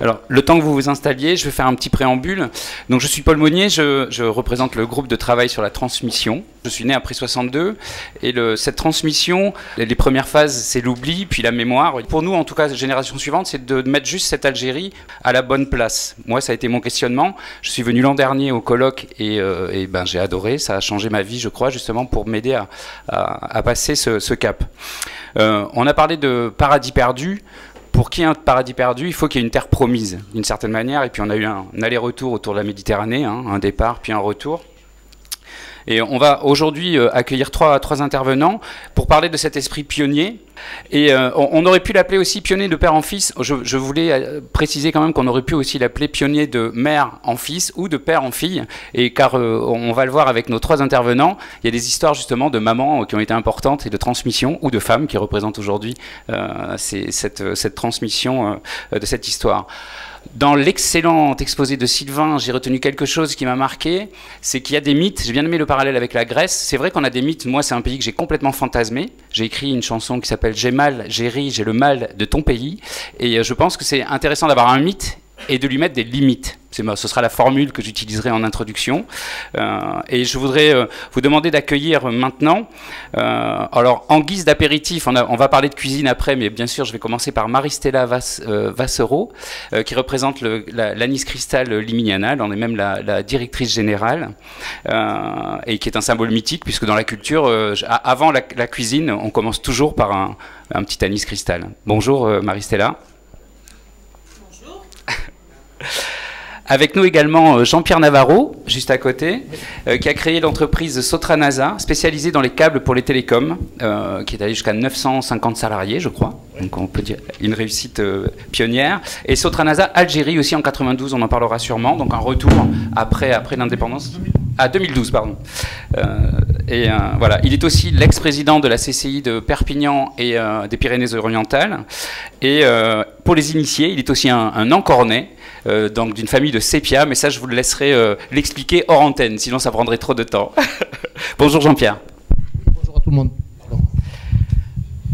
Alors, le temps que vous vous installiez, je vais faire un petit préambule. Donc, je suis Paul Monnier, je représente le groupe de travail sur la transmission. Je suis né après 62, et cette transmission, les premières phases, c'est l'oubli, puis la mémoire. Pour nous, en tout cas, génération suivante, c'est de mettre juste cette Algérie à la bonne place. Moi, ça a été mon questionnement. Je suis venu l'an dernier au colloque, et j'ai adoré. Ça a changé ma vie, je crois, justement, pour m'aider à passer ce cap. On a parlé de paradis perdu. Pour qu'il y ait un paradis perdu, il faut qu'il y ait une terre promise, d'une certaine manière. Et puis on a eu un aller-retour autour de la Méditerranée, un départ, puis un retour. Et on va aujourd'hui accueillir trois intervenants pour parler de cet esprit pionnier. Et on aurait pu l'appeler aussi pionnier de père en fils. Je voulais préciser quand même qu'on aurait pu aussi l'appeler pionnier de mère en fils ou de père en fille. Et car on va le voir avec nos trois intervenants, il y a des histoires justement de mamans qui ont été importantes et de transmission, ou de femmes qui représentent aujourd'hui cette transmission de cette histoire. Dans l'excellent exposé de Sylvain, j'ai retenu quelque chose qui m'a marqué, c'est qu'il y a des mythes. J'ai bien aimé le parallèle avec la Grèce. C'est vrai qu'on a des mythes. Moi, c'est un pays que j'ai complètement fantasmé. J'ai écrit une chanson qui s'appelle « J'ai mal, j'ai ri, j'ai le mal de ton pays ». Et je pense que c'est intéressant d'avoir un mythe et de lui mettre des limites. Ce sera la formule que j'utiliserai en introduction. Et je voudrais vous demander d'accueillir maintenant, alors en guise d'apéritif, on va parler de cuisine après, mais bien sûr je vais commencer par Maristella Vassero, qui représente l'Anis Cristal Limignana, on est même la directrice générale, et qui est un symbole mythique, puisque dans la culture, avant la cuisine, on commence toujours par un petit Anis Cristal. Bonjour Maristella. Avec nous également Jean-Pierre Navarro, juste à côté, qui a créé l'entreprise Sotranasa, spécialisée dans les câbles pour les télécoms, qui est allée jusqu'à 950 salariés, je crois. Donc on peut dire une réussite pionnière. Et Sotranasa Algérie aussi en 92, on en parlera sûrement. Donc un retour après l'indépendance. Ah, 2012, pardon. Voilà, il est aussi l'ex-président de la CCI de Perpignan et des Pyrénées-Orientales. Et pour les initiés, il est aussi un Encornais, donc d'une famille de sépia, mais ça je vous le laisserai l'expliquer hors antenne, sinon ça prendrait trop de temps. Bonjour Jean-Pierre. Bonjour à tout le monde.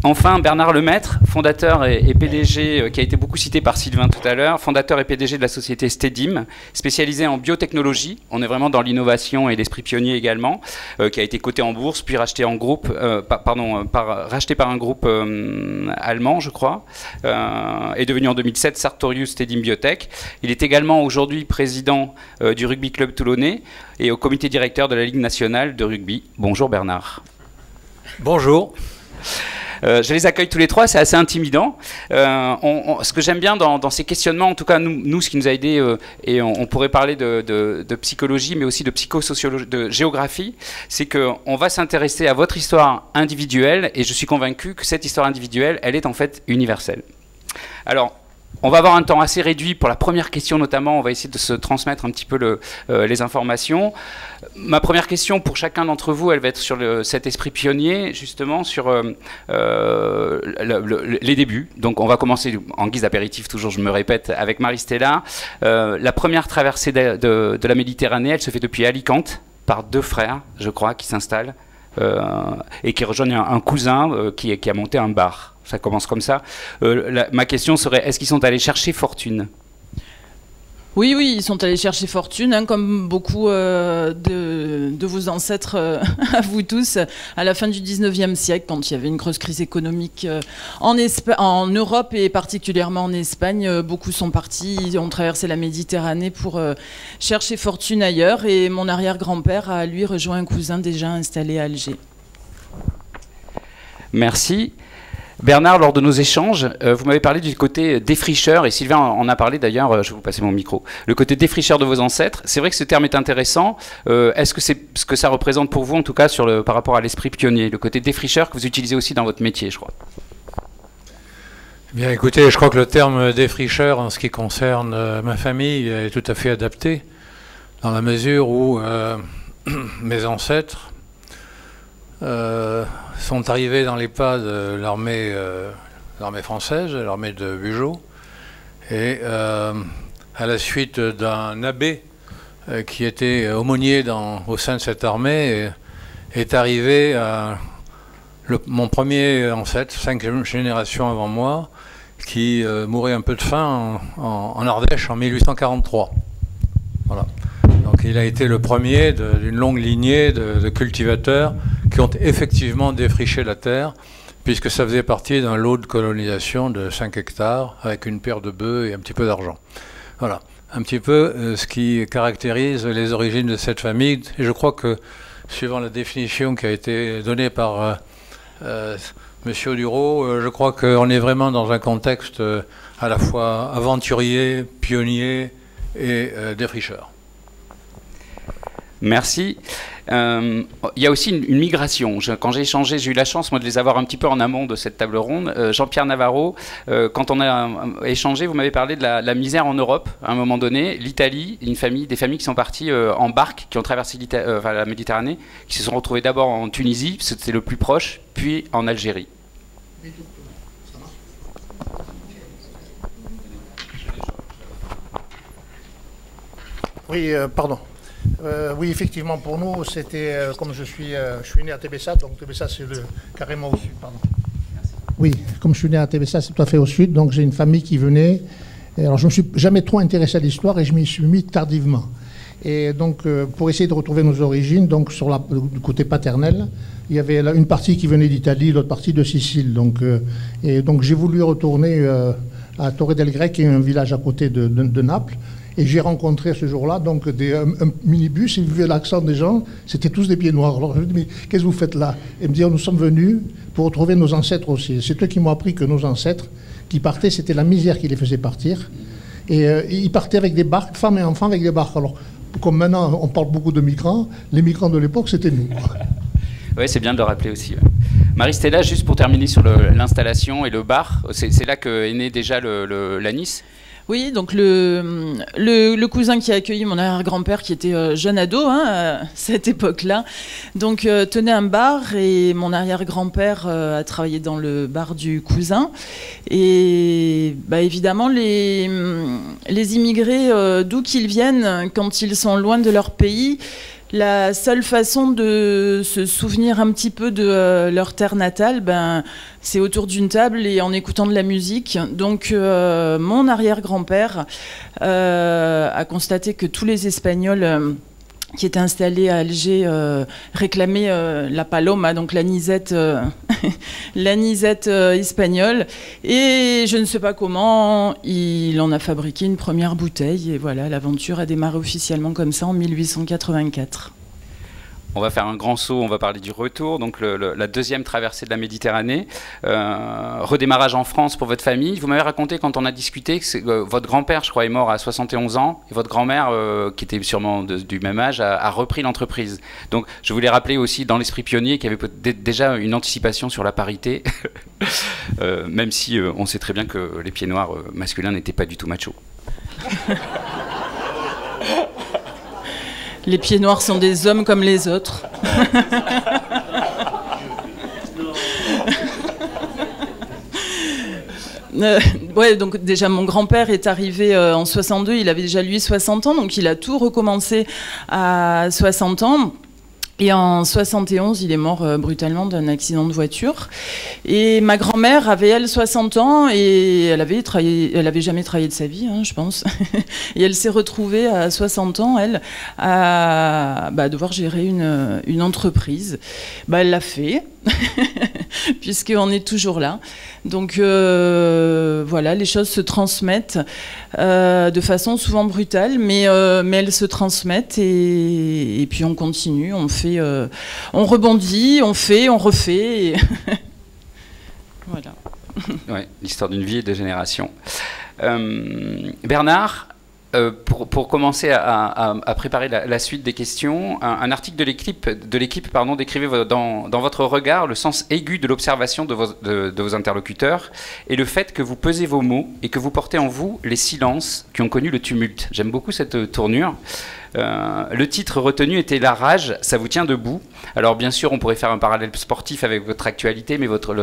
Enfin, Bernard Lemaître, fondateur et PDG, qui a été beaucoup cité par Sylvain tout à l'heure, fondateur et PDG de la société Stedim, spécialisée en biotechnologie. On est vraiment dans l'innovation et l'esprit pionnier également, qui a été coté en bourse, puis racheté en groupe, racheté par un groupe allemand, je crois, est devenu en 2007 Sartorius Stedim Biotech. Il est également aujourd'hui président du Rugby Club Toulonnais et au comité directeur de la Ligue nationale de rugby. Bonjour Bernard. Bonjour. Je les accueille tous les trois, c'est assez intimidant. Ce que j'aime bien dans ces questionnements, en tout cas nous ce qui nous a aidé, et on pourrait parler de psychologie, mais aussi de psychosociologie, de géographie, c'est qu'on va s'intéresser à votre histoire individuelle, et je suis convaincu que cette histoire individuelle, elle est en fait universelle. Alors, on va avoir un temps assez réduit pour la première question notamment, on va essayer de se transmettre un petit peu les informations. Ma première question pour chacun d'entre vous, elle va être sur cet esprit pionnier, justement sur les débuts. Donc on va commencer en guise d'apéritif, toujours je me répète, avec Maristella. La première traversée de la Méditerranée, elle se fait depuis Alicante, par deux frères, je crois, qui s'installent, et qui rejoignent un cousin qui a monté un bar. Ça commence comme ça. Ma question serait, est-ce qu'ils sont allés chercher fortune ? Oui, ils sont allés chercher fortune, hein, comme beaucoup de vos ancêtres, à vous tous, à la fin du 19e siècle, quand il y avait une grosse crise économique en Europe et particulièrement en Espagne. Beaucoup sont partis, ils ont traversé la Méditerranée pour chercher fortune ailleurs. Et mon arrière-grand-père a, lui, rejoint un cousin déjà installé à Alger. Merci. Bernard, lors de nos échanges, vous m'avez parlé du côté défricheur, et Sylvain en a parlé d'ailleurs, je vais vous passer mon micro, le côté défricheur de vos ancêtres. C'est vrai que ce terme est intéressant. Est-ce que c'est ce que ça représente pour vous, en tout cas par rapport à l'esprit pionnier, le côté défricheur que vous utilisez aussi dans votre métier, je crois? Bien, écoutez, je crois que le terme défricheur, en ce qui concerne ma famille, est tout à fait adapté, dans la mesure où mes ancêtres sont arrivés dans les pas de l'armée française, l'armée de Bugeaud, et à la suite d'un abbé qui était aumônier au sein de cette armée, est arrivé mon premier ancêtre, 5 générations avant moi, qui mourait un peu de faim en Ardèche en 1843. Voilà. Donc il a été le premier d'une longue lignée de cultivateurs qui ont effectivement défriché la terre, puisque ça faisait partie d'un lot de colonisation de 5 hectares avec une paire de bœufs et un petit peu d'argent. Voilà, un petit peu ce qui caractérise les origines de cette famille. Et je crois que, suivant la définition qui a été donnée par Monsieur Dureau, je crois qu'on est vraiment dans un contexte à la fois aventurier, pionnier et défricheur. Merci. Il y a aussi une migration. Quand j'ai échangé, j'ai eu la chance moi, de les avoir un petit peu en amont de cette table ronde. Jean-Pierre Navarro, quand on a échangé, vous m'avez parlé de la misère en Europe à un moment donné. L'Italie, des familles qui sont parties en barque, qui ont traversé la Méditerranée, qui se sont retrouvées d'abord en Tunisie, c'était le plus proche, puis en Algérie. Oui, pardon. Oui, effectivement, pour nous, c'était, comme je suis né à Tébessa, donc Tébessa, c'est carrément au sud, pardon. Oui, comme je suis né à Tébessa, c'est tout à fait au sud, donc j'ai une famille qui venait. Alors, je ne me suis jamais trop intéressé à l'histoire et je m'y suis mis tardivement. Et donc, pour essayer de retrouver nos origines, donc du côté paternel, il y avait une partie qui venait d'Italie, l'autre partie de Sicile. Donc, donc j'ai voulu retourner à Torre del Greco, qui est un village à côté de Naples. Et j'ai rencontré ce jour-là donc un minibus, et vous voyez l'accent des gens, c'était tous des pieds noirs. Alors je me dis, mais qu'est-ce que vous faites là? Et me dire, nous sommes venus pour retrouver nos ancêtres aussi. C'est eux qui m'ont appris que nos ancêtres qui partaient, c'était la misère qui les faisait partir. Et ils partaient avec des barques, femmes et enfants avec des barques. Alors, comme maintenant on parle beaucoup de migrants, les migrants de l'époque, c'était nous. Oui, c'est bien de le rappeler aussi. Marie-Stella, juste pour terminer sur l'installation et le bar, c'est là qu'est né déjà l'Anis. Oui, donc le cousin qui a accueilli mon arrière-grand-père qui était jeune ado à cette époque-là, donc tenait un bar et mon arrière-grand-père a travaillé dans le bar du cousin. Et bah, évidemment, les immigrés, d'où qu'ils viennent, quand ils sont loin de leur pays, la seule façon de se souvenir un petit peu de leur terre natale, c'est autour d'une table et en écoutant de la musique. Donc mon arrière-grand-père a constaté que tous les Espagnols qui étaient installés à Alger réclamaient la paloma, donc l'anisette l'anisette espagnole. Et je ne sais pas comment, il en a fabriqué une première bouteille. Et voilà, l'aventure a démarré officiellement comme ça en 1884. On va faire un grand saut, on va parler du retour, donc la deuxième traversée de la Méditerranée. Redémarrage en France pour votre famille. Vous m'avez raconté quand on a discuté que votre grand-père, je crois, est mort à 71 ans, et votre grand-mère, qui était sûrement du même âge, a repris l'entreprise. Donc je voulais rappeler aussi dans l'esprit pionnier qu'il y avait déjà une anticipation sur la parité, même si on sait très bien que les pieds noirs masculins n'étaient pas du tout machos. Les pieds noirs sont des hommes comme les autres. Ouais, donc déjà mon grand-père est arrivé en 62, il avait déjà lui 60 ans, donc il a tout recommencé à 60 ans. Et en 71, il est mort brutalement d'un accident de voiture. Et ma grand-mère avait, elle, 60 ans et elle avait jamais travaillé de sa vie, hein, je pense. Et elle s'est retrouvée à 60 ans, elle, à devoir gérer une entreprise. Elle l'a fait, puisqu'on est toujours là. Donc voilà, les choses se transmettent de façon souvent brutale, mais elles se transmettent et puis on continue, on rebondit, on fait, on refait. Et voilà. Ouais, l'histoire d'une vie et de générations. Bernard, pour commencer à préparer la suite des questions, un article de l'équipe décrivait dans votre regard le sens aigu de l'observation de vos interlocuteurs et le fait que vous pesez vos mots et que vous portez en vous les silences qui ont connu le tumulte. J'aime beaucoup cette tournure. Le titre retenu était La rage, ça vous tient debout. Alors bien sûr, on pourrait faire un parallèle sportif avec votre actualité, mais votre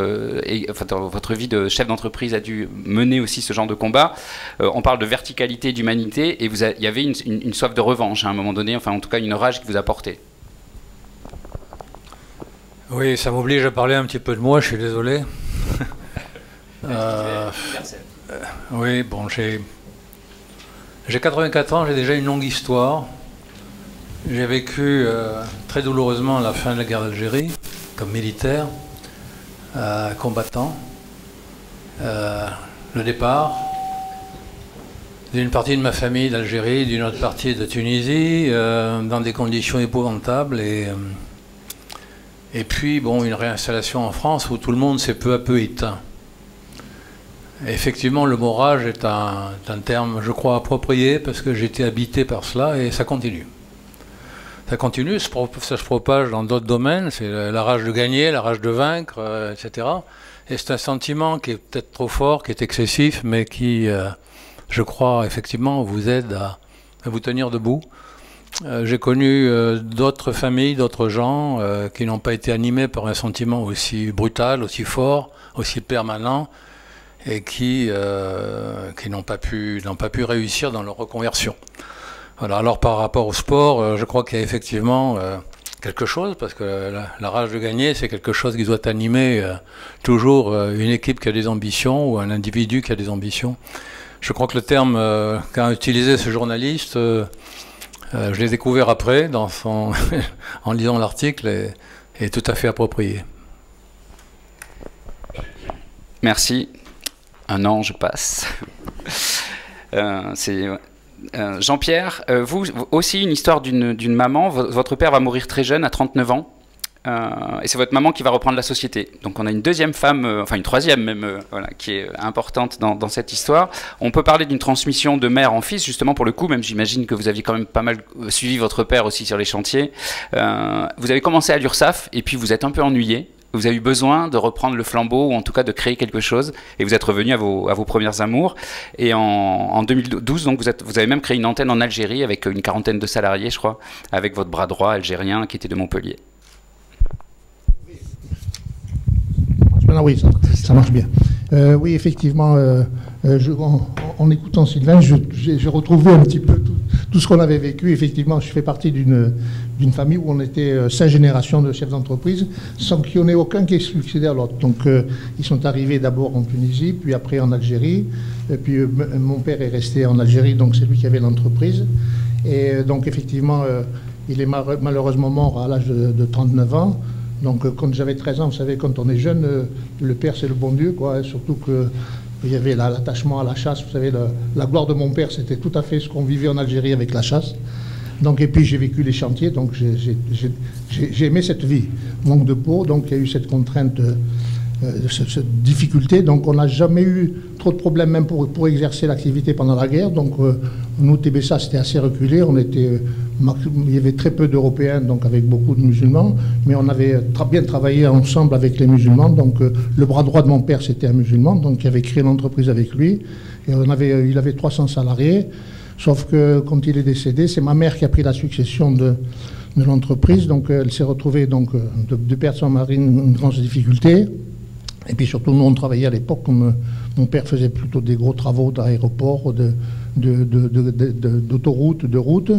vie de chef d'entreprise a dû mener aussi ce genre de combat. On parle de verticalité et d'humanité, et il y avait une soif de revanche à un moment donné, enfin en tout cas une rage qui vous a porté. Oui, ça m'oblige à parler un petit peu de moi, je suis désolé. Oui, bon, j'ai 84 ans, j'ai déjà une longue histoire. J'ai vécu très douloureusement la fin de la guerre d'Algérie, comme militaire, combattant. Le départ d'une partie de ma famille d'Algérie, d'une autre partie de Tunisie, dans des conditions épouvantables. Et puis, bon, une réinstallation en France où tout le monde s'est peu à peu éteint. Et effectivement, le mot rage est un terme, je crois, approprié parce que j'ai été habité par cela et ça continue. Ça continue, ça se propage dans d'autres domaines, c'est la rage de gagner, la rage de vaincre, etc. Et c'est un sentiment qui est peut-être trop fort, qui est excessif, mais qui, je crois, effectivement, vous aide à vous tenir debout. J'ai connu d'autres familles, d'autres gens qui n'ont pas été animés par un sentiment aussi brutal, aussi fort, aussi permanent, et qui n'ont pas pu réussir dans leur reconversion. Voilà. Alors par rapport au sport, je crois qu'il y a effectivement quelque chose, parce que la rage de gagner, c'est quelque chose qui doit animer toujours une équipe qui a des ambitions ou un individu qui a des ambitions. Je crois que le terme qu'a utilisé ce journaliste, je l'ai découvert après, en lisant l'article, est tout à fait approprié. Merci. Un ange passe. Jean-Pierre, vous aussi une histoire d'une maman. Votre père va mourir très jeune, à 39 ans. Et c'est votre maman qui va reprendre la société. Donc on a une deuxième femme, enfin une troisième même, voilà, qui est importante dans cette histoire. On peut parler d'une transmission de mère en fils, justement pour le coup, même j'imagine que vous aviez quand même pas mal suivi votre père aussi sur les chantiers. Vous avez commencé à l'URSSAF et puis vous êtes un peu ennuyé. Vous avez eu besoin de reprendre le flambeau, ou en tout cas de créer quelque chose, et vous êtes revenu à vos premières amours. Et en 2012, donc vous avez même créé une antenne en Algérie avec une quarantaine de salariés, je crois, avec votre bras droit algérien qui était de Montpellier. Oui, ça marche bien. Oui, effectivement, en écoutant Sylvain, j'ai retrouvé un petit peu tout ce qu'on avait vécu. Effectivement, je fais partie d'une famille où on était 5 générations de chefs d'entreprise, sans qu'il n'y en ait aucun qui ait succédé à l'autre. Donc, ils sont arrivés d'abord en Tunisie, puis après en Algérie. Et puis, mon père est resté en Algérie, donc c'est lui qui avait l'entreprise. Et donc, effectivement, il est malheureusement mort à l'âge de 39 ans. Donc, quand j'avais 13 ans, vous savez, quand on est jeune, le père, c'est le bon Dieu, quoi. Surtout qu'il y avait l'attachement à la chasse. Vous savez, la gloire de mon père, c'était tout à fait ce qu'on vivait en Algérie avec la chasse. Donc, et puis, j'ai vécu les chantiers, donc j'ai aimé cette vie. Manque de peau, donc il y a eu cette contrainte, cette difficulté. Donc, on n'a jamais eu trop de problèmes, même pour exercer l'activité pendant la guerre. Donc, nous, TBSA, c'était assez reculé. Il y avait très peu d'Européens, donc avec beaucoup de musulmans, mais on avait bien travaillé ensemble avec les musulmans. Donc le bras droit de mon père, c'était un musulman, donc il avait créé l'entreprise avec lui. Et il avait 300 salariés, sauf que quand il est décédé, c'est ma mère qui a pris la succession de l'entreprise. Donc elle s'est retrouvée de perdre son mari, une grande difficulté. Et puis surtout, nous, on travaillait à l'époque, comme mon père faisait plutôt des gros travaux d'aéroport, d'autoroute, de route.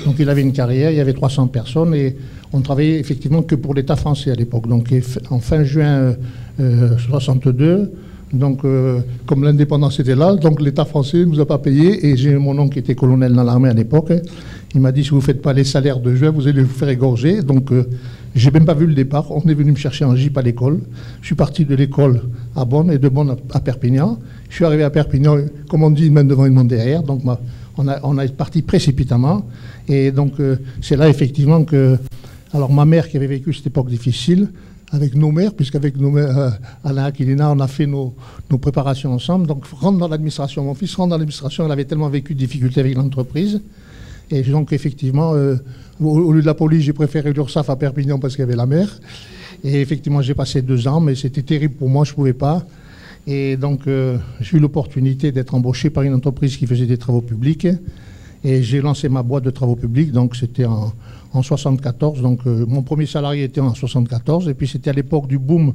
Donc il avait une carrière, il y avait 300 personnes et on travaillait effectivement que pour l'État français à l'époque. Donc en fin juin 62, donc comme l'indépendance était là, donc l'État français ne nous a pas payé et j'ai mon oncle qui était colonel dans l'armée à l'époque. Il m'a dit, si vous ne faites pas les salaires de juin, vous allez vous faire égorger. Donc j'ai même pas vu le départ. On est venu me chercher en Jeep à l'école. Je suis parti de l'école à Bonn et de Bonn à Perpignan. Je suis arrivé à Perpignan, comme on dit, une main devant, une main derrière. Donc on est parti précipitamment. Et donc c'est là effectivement que... Alors ma mère qui avait vécu cette époque difficile, avec nos mères, puisqu'avec nos mères, Alain Aquilina, on a fait nos préparations ensemble. Donc rentre dans l'administration. Mon fils rentre dans l'administration, il avait tellement vécu de difficultés avec l'entreprise. Et donc, effectivement, au lieu de la police, j'ai préféré l'URSSAF à Perpignan parce qu'il y avait la mer. Et effectivement, j'ai passé 2 ans, mais c'était terrible pour moi, je ne pouvais pas. Et donc, j'ai eu l'opportunité d'être embauché par une entreprise qui faisait des travaux publics. Et j'ai lancé ma boîte de travaux publics, donc c'était en 1974. Donc, mon premier salarié était en 1974. Et puis, c'était à l'époque du boom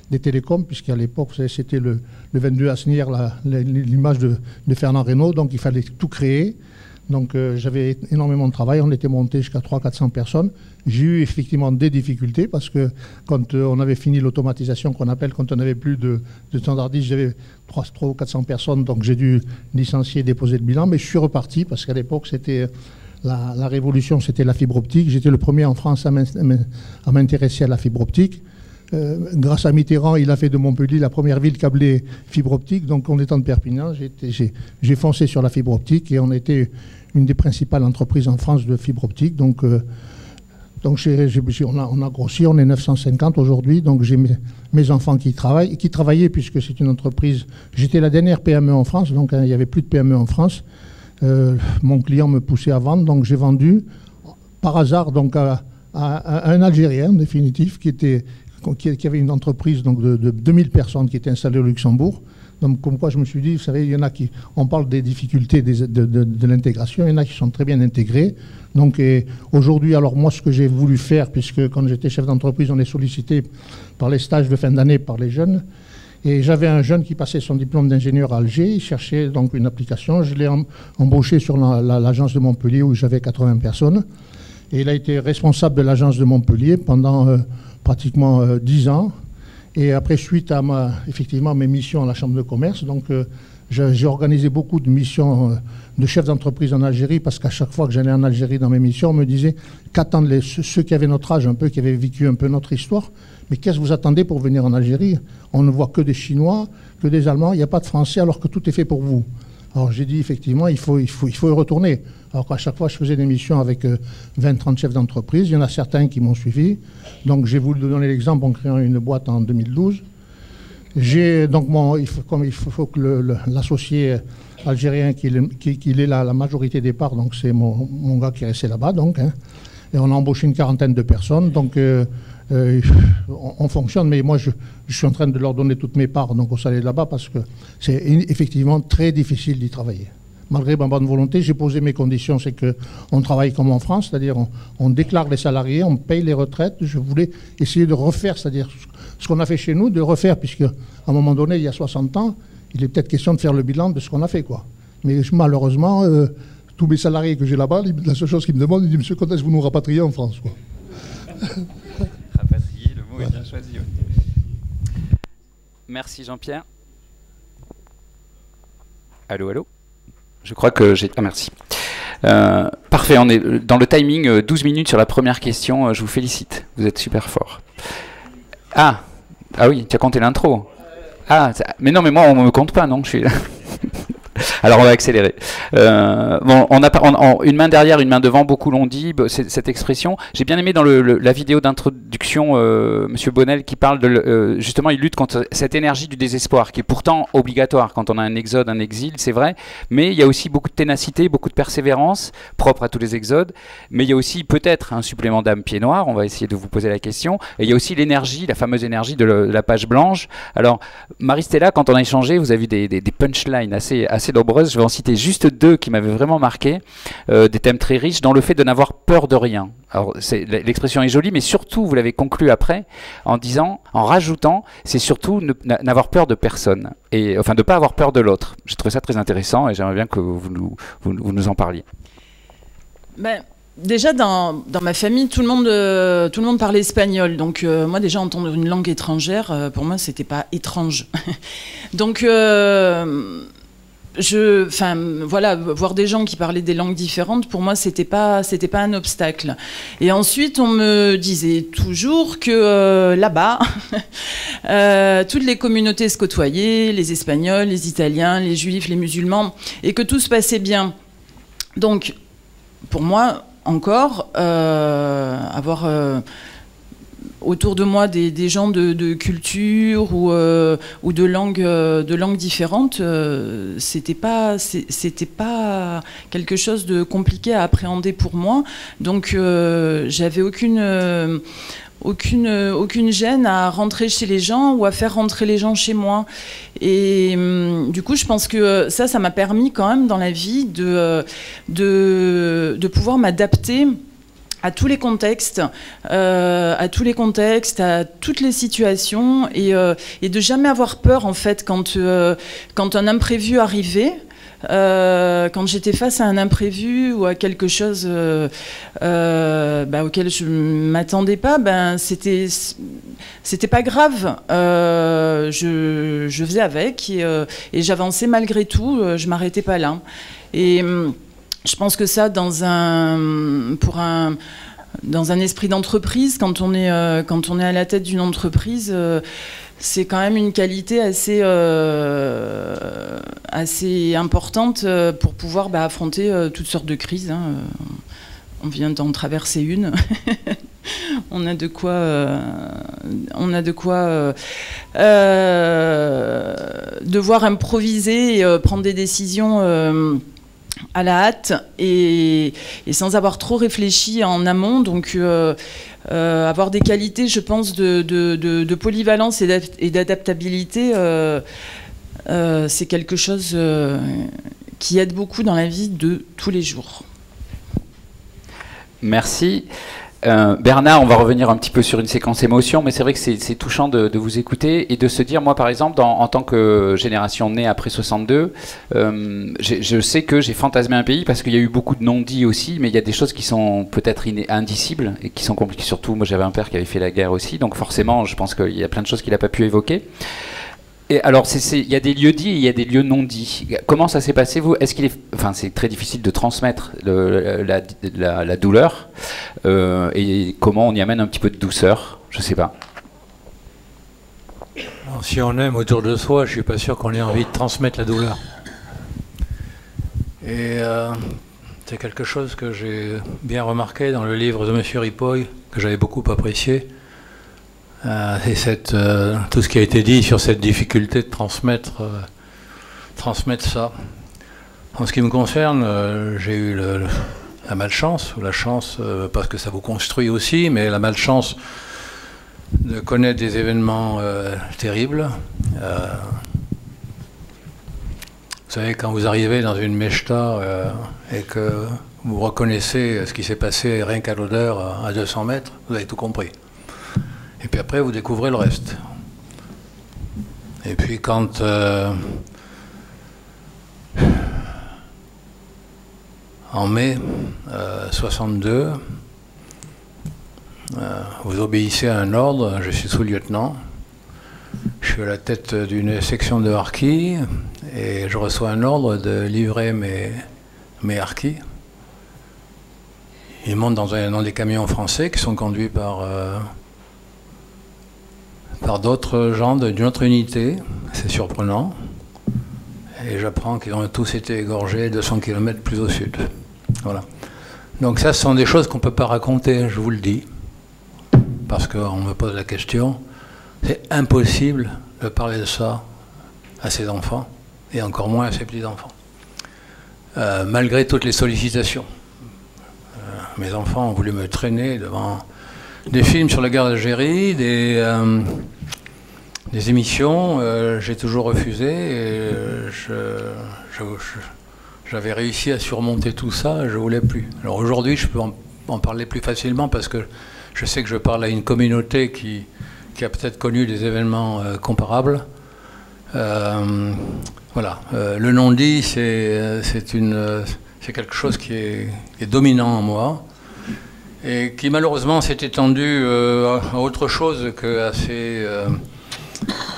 des télécoms, puisqu'à l'époque, c'était le 22 Asnières, l'image de Fernand Reynaud. Donc, il fallait tout créer. Donc j'avais énormément de travail, on était monté jusqu'à 300-400 personnes. J'ai eu effectivement des difficultés parce que quand on avait fini l'automatisation qu'on appelle, quand on n'avait plus de standardistes, j'avais 300 ou 400 personnes, donc j'ai dû licencier, déposer le bilan, mais je suis reparti parce qu'à l'époque c'était la révolution, c'était la fibre optique. J'étais le premier en France à m'intéresser à la fibre optique. Grâce à Mitterrand, il a fait de Montpellier la première ville câblée fibre optique. Donc, en étant de Perpignan, j'ai foncé sur la fibre optique et on était une des principales entreprises en France de fibre optique. Donc on a grossi, on est 950 aujourd'hui. Donc, j'ai mes enfants qui travaillaient puisque c'est une entreprise. J'étais la dernière PME en France, donc il n'y avait plus de PME en France. Mon client me poussait à vendre, donc j'ai vendu par hasard donc, à un Algérien, en définitif, qui avait une entreprise donc, de 2000 personnes qui était installée au Luxembourg. Donc, comme quoi, je me suis dit, vous savez, il y en a qui... On parle des difficultés de l'intégration, il y en a qui sont très bien intégrés. Donc, aujourd'hui, alors moi, ce que j'ai voulu faire, puisque quand j'étais chef d'entreprise, on est sollicité par les stages de fin d'année par les jeunes. Et j'avais un jeune qui passait son diplôme d'ingénieur à Alger, il cherchait donc une application. Je l'ai embauché sur l'agence de Montpellier où j'avais 80 personnes. Et il a été responsable de l'agence de Montpellier pendant pratiquement 10 ans. Et après, suite à effectivement mes missions à la Chambre de commerce, donc j'ai organisé beaucoup de missions de chef d'entreprise en Algérie, parce qu'à chaque fois que j'allais en Algérie dans mes missions, on me disait qu'attendent ceux qui avaient notre âge un peu, qui avaient vécu un peu notre histoire. Mais qu'est-ce que vous attendez pour venir en Algérie? On ne voit que des Chinois, que des Allemands, il n'y a pas de Français alors que tout est fait pour vous. Alors j'ai dit effectivement, il faut y retourner. Alors qu'à chaque fois, je faisais des missions avec 20-30 chefs d'entreprise. Il y en a certains qui m'ont suivi. Donc j'ai voulu donner l'exemple en créant une boîte en 2012. Donc il faut que l'associé algérien qu'il ait la majorité des parts, donc c'est mon gars qui est resté là-bas. Donc, hein, et on a embauché une quarantaine de personnes. Donc on fonctionne, mais moi je suis en train de leur donner toutes mes parts donc au salaire là-bas parce que c'est effectivement très difficile d'y travailler. Malgré ma bonne volonté, j'ai posé mes conditions, c'est qu'on travaille comme en France, c'est-à-dire on déclare les salariés, on paye les retraites. Je voulais essayer de refaire, c'est-à-dire ce qu'on a fait chez nous, de refaire, puisque à un moment donné, il y a 60 ans, il est peut-être question de faire le bilan de ce qu'on a fait, quoi. Mais malheureusement, tous mes salariés que j'ai là-bas, la seule chose qu'ils me demandent, ils disent « Monsieur, quand est-ce que vous nous rapatriez en France ?» quoi. Rapatrier, le mot est bien choisi. Oui. Merci Jean-Pierre. Allô, allô. Je crois que j'ai... Ah, merci. Parfait, on est dans le timing, 12 minutes sur la première question. Je vous félicite, vous êtes super fort. Ah oui, tu as compté l'intro. Ah, mais non, mais moi, on ne me compte pas, non, je suis là. Alors on va accélérer. Bon, une main derrière, une main devant, beaucoup l'ont dit, cette expression. J'ai bien aimé dans la vidéo d'introduction, Monsieur Bonnel, qui parle de justement, il lutte contre cette énergie du désespoir, qui est pourtant obligatoire quand on a un exode, un exil, c'est vrai, mais il y a aussi beaucoup de ténacité, beaucoup de persévérance, propre à tous les exodes, mais il y a aussi peut-être un supplément d'âme pied noir, on va essayer de vous poser la question, et il y a aussi l'énergie, la fameuse énergie de la page blanche. Alors, Marie-Stella, quand on a échangé, vous avez vu des punchlines assez nombreuses. Je vais en citer juste deux qui m'avaient vraiment marqué, des thèmes très riches dans le fait de n'avoir peur de rien. Alors l'expression est jolie, mais surtout vous l'avez conclu après en rajoutant, c'est surtout n'avoir peur de personne, et enfin de pas avoir peur de l'autre. J'ai trouvé ça très intéressant et j'aimerais bien que vous nous en parliez. Ben, déjà dans ma famille, tout le monde parlait espagnol, donc moi déjà entendre une langue étrangère, pour moi c'était pas étrange. Donc voilà, voir des gens qui parlaient des langues différentes, pour moi, c'était pas un obstacle. Et ensuite, on me disait toujours que là-bas, toutes les communautés se côtoyaient, les Espagnols, les Italiens, les Juifs, les musulmans, et que tout se passait bien. Donc, pour moi, encore, avoir autour de moi des gens de culture ou de langues différentes, c'était pas quelque chose de compliqué à appréhender pour moi. Donc j'avais aucune gêne à rentrer chez les gens ou à faire rentrer les gens chez moi. Et du coup, je pense que ça m'a permis quand même dans la vie de pouvoir m'adapter à tous les contextes, à toutes les situations, et de jamais avoir peur en fait quand un imprévu arrivait. quand j'étais face à un imprévu ou à quelque chose auquel je m'attendais pas, c'était pas grave. Je faisais avec et j'avançais malgré tout. Je m'arrêtais pas là. Et je pense que ça, dans un esprit d'entreprise, quand on est à la tête d'une entreprise, c'est quand même une qualité assez importante pour pouvoir affronter toutes sortes de crises. Hein. On vient d'en traverser une. On a de quoi devoir improviser et prendre des décisions à la hâte et sans avoir trop réfléchi en amont. Donc avoir des qualités, je pense, de polyvalence et d'adaptabilité, c'est quelque chose qui aide beaucoup dans la vie de tous les jours. Merci. Bernard, on va revenir un petit peu sur une séquence émotion, mais c'est vrai que c'est touchant de vous écouter et de se dire, moi par exemple, en tant que génération née après 62, je sais que j'ai fantasmé un pays parce qu'il y a eu beaucoup de non-dits aussi, mais il y a des choses qui sont peut-être indicibles et qui sont compliquées. Surtout, moi j'avais un père qui avait fait la guerre aussi, donc forcément je pense qu'il y a plein de choses qu'il n'a pas pu évoquer. Et alors, il y a des lieux dits et il y a des lieux non dits. Comment ça s'est passé, vous? C'est très difficile de transmettre la douleur. Et comment on y amène un petit peu de douceur? Je sais pas. Alors, si on aime autour de soi, je suis pas sûr qu'on ait envie de transmettre la douleur. Et c'est quelque chose que j'ai bien remarqué dans le livre de M. Ripoll, que j'avais beaucoup apprécié. Et tout ce qui a été dit sur cette difficulté de transmettre ça. En ce qui me concerne, j'ai eu la malchance, ou la chance, parce que ça vous construit aussi, mais la malchance de connaître des événements terribles. Vous savez, quand vous arrivez dans une mechta et que vous reconnaissez ce qui s'est passé rien qu'à l'odeur à 200 mètres, vous avez tout compris. Et puis après, vous découvrez le reste. Et puis quand en mai 62, vous obéissez à un ordre, je suis sous-lieutenant, je suis à la tête d'une section de harkis et je reçois un ordre de livrer mes harkis. Ils montent dans des camions français qui sont conduits par d'autres gens d'une autre unité, c'est surprenant, et j'apprends qu'ils ont tous été égorgés 200 km plus au sud. Voilà. Donc ça, ce sont des choses qu'on ne peut pas raconter, je vous le dis, parce qu'on me pose la question. C'est impossible de parler de ça à ses enfants, et encore moins à ses petits-enfants, malgré toutes les sollicitations. Mes enfants ont voulu me traîner devant des films sur la guerre d'Algérie, des émissions, j'ai toujours refusé et j'avais réussi à surmonter tout ça, je ne voulais plus. Alors aujourd'hui, je peux en parler plus facilement parce que je sais que je parle à une communauté qui a peut-être connu des événements comparables. Voilà, le non-dit, c'est quelque chose qui est dominant en moi. Et qui malheureusement s'est étendu à autre chose qu'à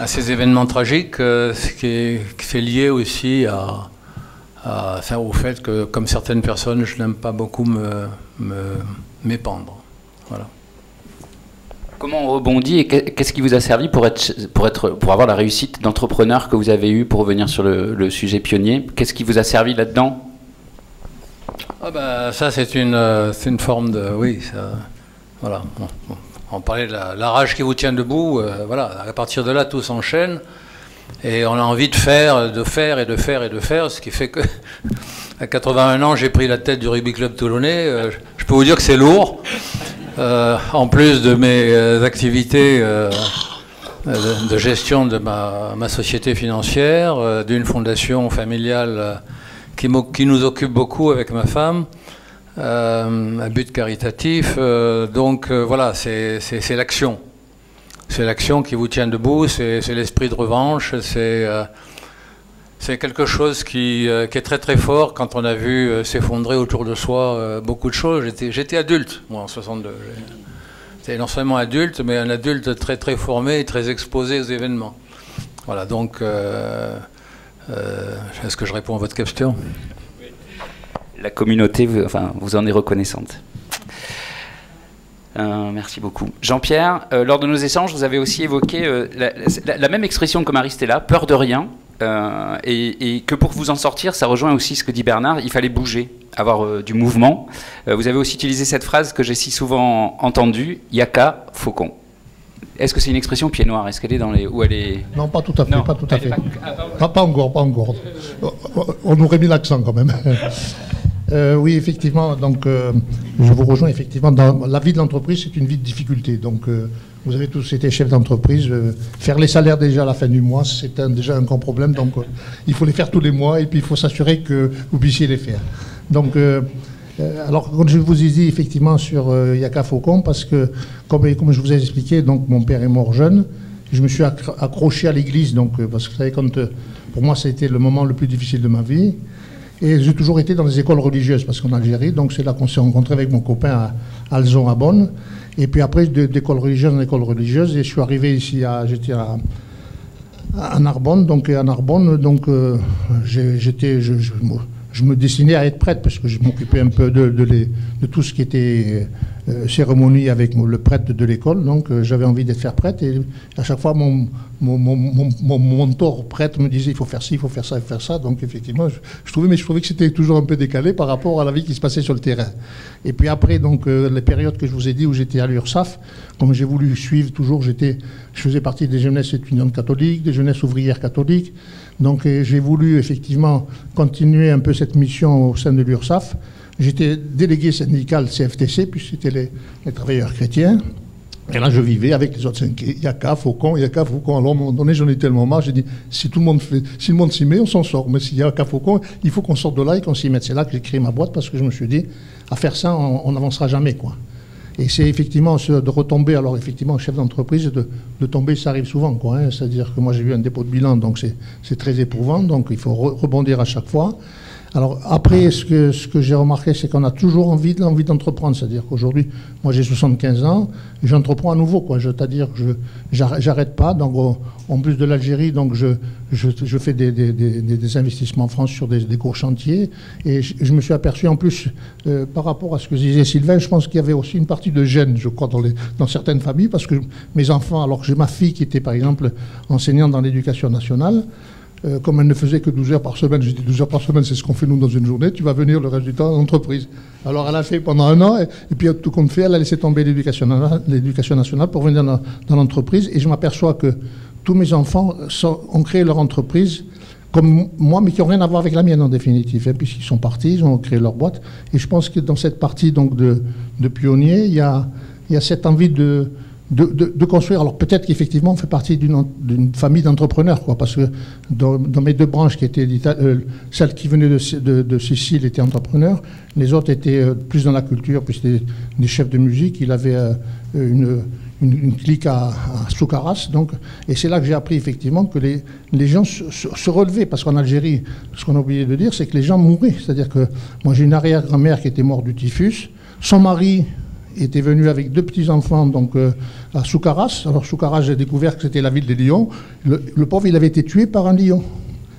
ces événements tragiques, ce qui est lié aussi au fait que, comme certaines personnes, je n'aime pas beaucoup m'épandre. Voilà. Comment on rebondit et qu'est-ce qui vous a servi pour avoir la réussite d'entrepreneur que vous avez eue pour revenir sur le sujet pionnier? Qu'est-ce qui vous a servi là-dedans? Ça, c'est une forme de... Oui, ça, voilà. On parlait de la rage qui vous tient debout. Voilà, à partir de là, tout s'enchaîne. Et on a envie de faire, ce qui fait que à 81 ans, j'ai pris la tête du rugby club toulonnais. Je peux vous dire que c'est lourd. En plus de mes activités de gestion de ma société financière, d'une fondation familiale qui nous occupe beaucoup avec ma femme, à but caritatif. Donc voilà, c'est l'action. C'est l'action qui vous tient debout, c'est l'esprit de revanche, c'est c'est quelque chose qui est très très fort quand on a vu s'effondrer autour de soi beaucoup de choses. J'étais adulte, moi, en 62. J'étais non seulement adulte, mais un adulte très très formé et très exposé aux événements. Voilà, donc, est-ce que je réponds à votre question? La communauté, vous en est reconnaissante. Merci beaucoup. Jean-Pierre, lors de nos échanges, vous avez aussi évoqué la même expression que Marie-Stella, peur de rien, et que pour vous en sortir, ça rejoint aussi ce que dit Bernard, il fallait bouger, avoir du mouvement. Vous avez aussi utilisé cette phrase que j'ai si souvent entendue, Yaka Faucon. Est-ce que c'est une expression pied noir? Est-ce qu'elle est dans les... Où elle est... Non, pas tout à fait, non, pas tout à fait. Pas encore, pas encore. On aurait mis l'accent quand même. Oui, effectivement, donc je vous rejoins effectivement. Dans la vie de l'entreprise, c'est une vie de difficulté. Donc vous avez tous été chefs d'entreprise. Faire les salaires déjà à la fin du mois, c'est déjà un grand problème. Donc il faut les faire tous les mois et puis il faut s'assurer que vous puissiez les faire. Donc alors, quand je vous ai dit effectivement sur Yaka Faucon, parce que comme je vous ai expliqué, donc mon père est mort jeune. Je me suis accroché à l'église, donc parce que vous savez, pour moi, ça a été le moment le plus difficile de ma vie. Et j'ai toujours été dans les écoles religieuses, parce qu'en Algérie, donc c'est là qu'on s'est rencontrés avec mon copain à Alzon, à Bonn. Et puis après, d'école religieuse en école religieuse, et je suis arrivé ici, j'étais à Narbonne, donc à Narbonne, donc je me destinais à être prêtre, parce que je m'occupais un peu de tout ce qui était cérémonie avec le prêtre de l'école, donc j'avais envie d'être faire prêtre, et à chaque fois mon mentor prêtre me disait il faut faire ci, il faut faire ça, il faut faire ça, donc effectivement je trouvais que c'était toujours un peu décalé par rapport à la vie qui se passait sur le terrain. Et puis après, donc les périodes que je vous ai dit où j'étais à l'URSSAF, comme j'ai voulu suivre toujours, je faisais partie des jeunesses étudiantes catholiques, des jeunesses ouvrières catholiques, donc j'ai voulu effectivement continuer un peu cette mission au sein de l'URSSAF. J'étais délégué syndical CFTC, puis c'était les travailleurs chrétiens. Et là, je vivais avec les autres syndiqués. Yaka Faucon. Alors, à un moment donné, j'en ai tellement marre, j'ai dit, si le monde s'y met, on s'en sort. Mais s'il y a Yaka Faucon, il faut qu'on sorte de là et qu'on s'y mette. C'est là que j'ai créé ma boîte, parce que je me suis dit, à faire ça, on n'avancera jamais, quoi. Et c'est effectivement de retomber, alors effectivement, chef d'entreprise, de tomber, ça arrive souvent, quoi. Hein. C'est-à-dire que moi, j'ai eu un dépôt de bilan, donc c'est très éprouvant, donc il faut rebondir à chaque fois. Alors après, ce que j'ai remarqué, c'est qu'on a toujours envie d'entreprendre. C'est-à-dire qu'aujourd'hui, moi j'ai 75 ans, et j'entreprends à nouveau, quoi. C'est-à-dire que j'arrête pas. Donc en plus de l'Algérie, donc je fais des investissements en France sur des gros chantiers. Et je me suis aperçu en plus, par rapport à ce que disait Sylvain, je pense qu'il y avait aussi une partie de gêne, je crois, dans certaines familles, parce que mes enfants, alors que j'ai ma fille qui était par exemple enseignante dans l'éducation nationale, comme elle ne faisait que 12 heures par semaine, j'ai dit 12 heures par semaine, c'est ce qu'on fait nous dans une journée, tu vas venir le reste du temps en entreprise. Alors elle a fait pendant un an, et puis tout compte fait, elle a laissé tomber l'éducation nationale pour venir dans l'entreprise, et je m'aperçois que tous mes enfants ont créé leur entreprise comme moi, mais qui n'ont rien à voir avec la mienne en définitive, hein, puisqu'ils sont partis, ils ont créé leur boîte, et je pense que dans cette partie donc, de pionniers, il y a cette envie de construire. Alors peut-être qu'effectivement on fait partie d'une famille d'entrepreneurs, quoi, parce que dans mes deux branches qui étaient celle qui venait de Sicile était entrepreneur, les autres étaient plus dans la culture, puis c'était des chefs de musique. Il avait une clique à Soukaras, donc, et c'est là que j'ai appris effectivement que les gens se relevaient, parce qu'en Algérie, ce qu'on a oublié de dire, c'est que les gens mouraient. C'est-à-dire que moi j'ai une arrière-grand-mère qui était morte du typhus, son mari était venu avec 2 petits-enfants donc, à Soukaras. Alors Soukaras, j'ai découvert que c'était la ville des lions. Le pauvre, il avait été tué par un lion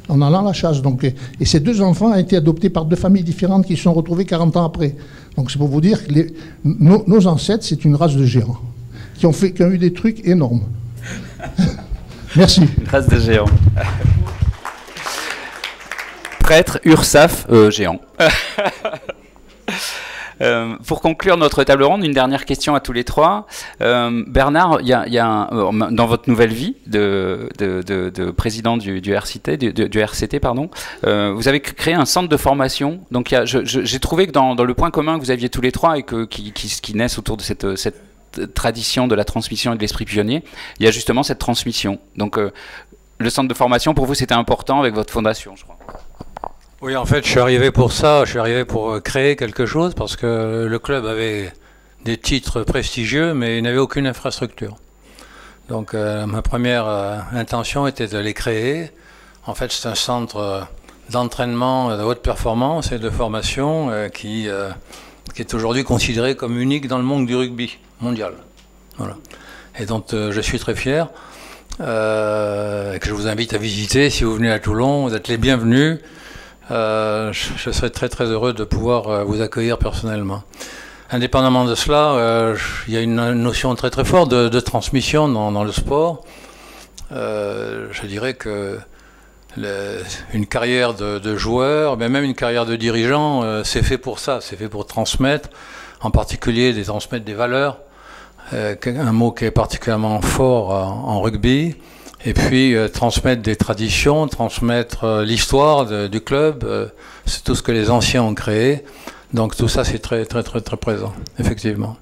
en allant à la chasse. Donc, et ces 2 enfants ont été adoptés par 2 familles différentes qui se sont retrouvées 40 ans après. Donc c'est pour vous dire que nos ancêtres, c'est une race de géants qui ont eu des trucs énormes. Merci. Une race de géants. Prêtre, URSSAF, géant. Pour conclure notre table ronde, une dernière question à tous les trois. Bernard, il y a dans votre nouvelle vie de président du RCT, pardon, vous avez créé un centre de formation. Donc j'ai trouvé que dans le point commun que vous aviez tous les trois et qui naissent autour de cette tradition de la transmission et de l'esprit pionnier, il y a justement cette transmission. Donc le centre de formation, pour vous, c'était important avec votre fondation, je crois. Oui, en fait, je suis arrivé pour ça, je suis arrivé pour créer quelque chose, parce que le club avait des titres prestigieux, mais il n'avait aucune infrastructure. Donc ma première intention était de les créer. En fait, c'est un centre d'entraînement de haute performance et de formation qui est aujourd'hui considéré comme unique dans le monde du rugby mondial. Voilà. Et dont je suis très fier, que je vous invite à visiter. Si vous venez à Toulon, vous êtes les bienvenus. Je serai très très heureux de pouvoir vous accueillir personnellement. Indépendamment de cela, il y a une notion très très forte de transmission dans le sport. Je dirais que une carrière de joueur, mais même une carrière de dirigeant, c'est fait pour ça, c'est fait pour transmettre, en particulier transmettre des valeurs, un mot qui est particulièrement fort en rugby, et puis transmettre des traditions, transmettre l'histoire du club, c'est tout ce que les anciens ont créé, donc tout ça c'est très très très très présent, effectivement.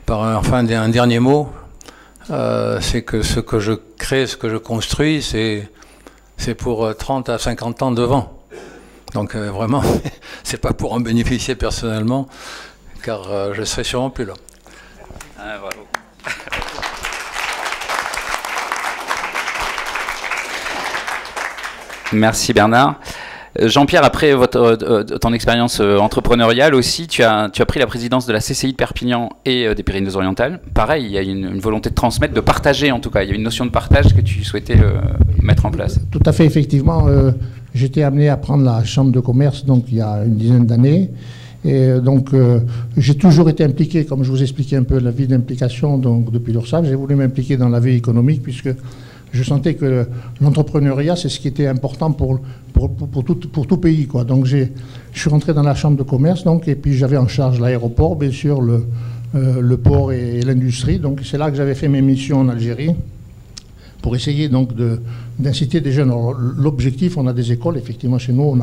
Enfin, un dernier mot, c'est que ce que je crée, ce que je construis, c'est pour 30 à 50 ans devant. Donc vraiment, c'est pas pour en bénéficier personnellement, car je serai sûrement plus là. Ah, bravo. Merci Bernard. Jean-Pierre, après ton expérience entrepreneuriale aussi, tu as pris la présidence de la CCI de Perpignan et des Pyrénées-Orientales. Pareil, il y a une volonté de transmettre, de partager en tout cas. Il y a une notion de partage que tu souhaitais mettre en place. Tout à fait, effectivement. J'étais amené à prendre la chambre de commerce donc, il y a une dizaine d'années. Et donc, j'ai toujours été impliqué, comme je vous expliquais un peu la vie d'implication depuis l'URSSAF. J'ai voulu m'impliquer dans la vie économique puisque je sentais que l'entrepreneuriat, c'est ce qui était important pour tout pays, quoi. Donc, je suis rentré dans la chambre de commerce, donc, et puis j'avais en charge l'aéroport, bien sûr, le port et l'industrie. Donc, c'est là que j'avais fait mes missions en Algérie pour essayer donc d'inciter des jeunes. L'objectif, on a des écoles, effectivement, chez nous,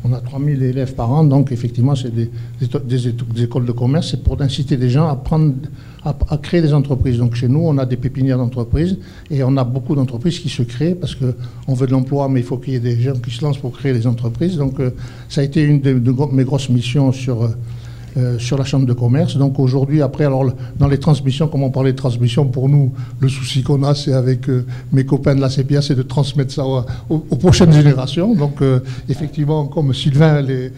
on a 3000 élèves par an, donc effectivement, c'est des écoles de commerce, c'est pour inciter des gens à créer des entreprises. Donc chez nous, on a des pépinières d'entreprises et on a beaucoup d'entreprises qui se créent parce qu'on veut de l'emploi, mais il faut qu'il y ait des gens qui se lancent pour créer des entreprises. Donc ça a été une de mes grosses missions sur la chambre de commerce. Donc aujourd'hui, après, alors dans les transmissions, comme on parlait de transmission, pour nous, le souci qu'on a, c'est avec mes copains de la CPA, c'est de transmettre ça aux prochaines générations. Donc effectivement, comme Sylvain, les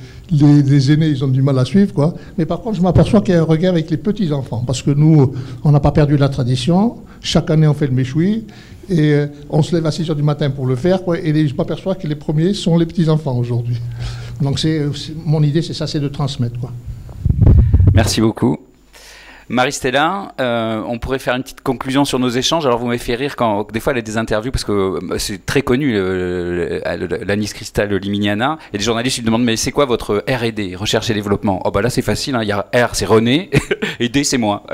aînés, ils ont du mal à suivre, quoi. Mais par contre, je m'aperçois qu'il y a un regard avec les petits-enfants, parce que nous, on n'a pas perdu la tradition. Chaque année, on fait le méchoui. Et on se lève à 6 h du matin pour le faire, quoi, et je m'aperçois que les premiers sont les petits-enfants aujourd'hui. Donc mon idée, c'est ça, c'est de transmettre, quoi. Merci beaucoup. Marie-Stella, on pourrait faire une petite conclusion sur nos échanges. Alors vous m'avez fait rire quand des fois elle a des interviews parce que c'est très connu, l'Anis Cristal Liminiana, et les journalistes lui demandent mais c'est quoi votre R&D, recherche et développement? Oh bah là c'est facile, hein, il y a R c'est René et D c'est moi.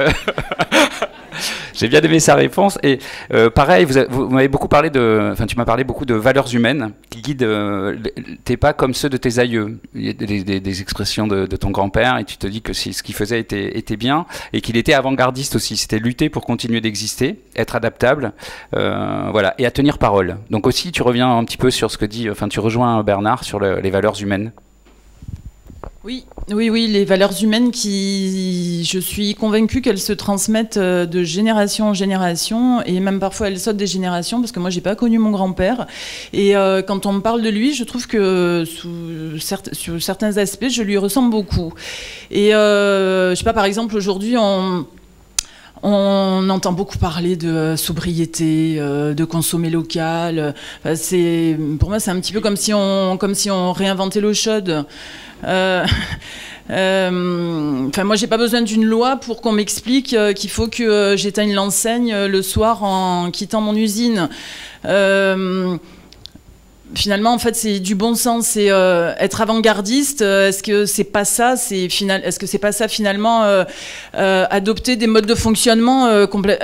J'ai bien aimé sa réponse. Et pareil, vous m'avez beaucoup parlé tu m'as parlé beaucoup de valeurs humaines qui guident tes pas comme ceux de tes aïeux. Il y a des expressions de ton grand-père et tu te dis que ce qu'il faisait était bien et qu'il était avant-gardiste aussi. C'était lutter pour continuer d'exister, être adaptable, voilà, et à tenir parole. Donc aussi, tu reviens un petit peu sur ce que dit, tu rejoins Bernard sur les valeurs humaines. Oui, les valeurs humaines je suis convaincue qu'elles se transmettent de génération en génération et même parfois elles sautent des générations parce que moi j'ai pas connu mon grand-père et quand on me parle de lui, je trouve que sur certains aspects, je lui ressemble beaucoup. Et je sais pas, par exemple aujourd'hui on entend beaucoup parler de sobriété, de consommer local. Pour moi, c'est un petit peu comme si on réinventait l'eau chaude. Moi, j'ai pas besoin d'une loi pour qu'on m'explique qu'il faut que j'éteigne l'enseigne le soir en quittant mon usine. Finalement, en fait, c'est du bon sens, c'est être avant-gardiste. Est-ce que c'est pas ça, finalement adopter des modes de fonctionnement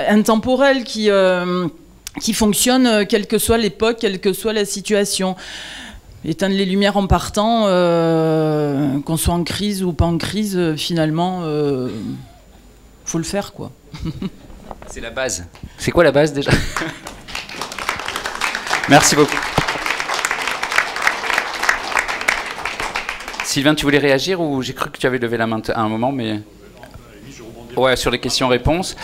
intemporels qui fonctionnent quelle que soit l'époque, quelle que soit la situation. Éteindre les lumières en partant, qu'on soit en crise ou pas en crise, finalement, faut le faire, quoi. C'est la base. C'est quoi la base déjà? Merci beaucoup. Sylvain, tu voulais réagir ou j'ai cru que tu avais levé la main à un moment, mais... Ouais, sur les questions-réponses.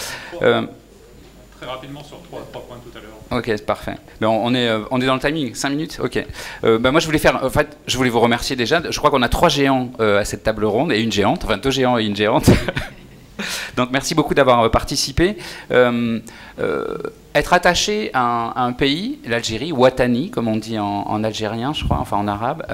très rapidement sur trois points tout à l'heure. Ok, c'est parfait. Ben, on est dans le timing, 5 minutes. Ok. Ben, moi, je voulais vous remercier déjà. Je crois qu'on a 3 géants à cette table ronde et une géante, enfin 2 géants et une géante. Donc merci beaucoup d'avoir participé. Être attaché à un pays, l'Algérie, Ouattani, comme on dit en algérien, je crois, enfin en arabe,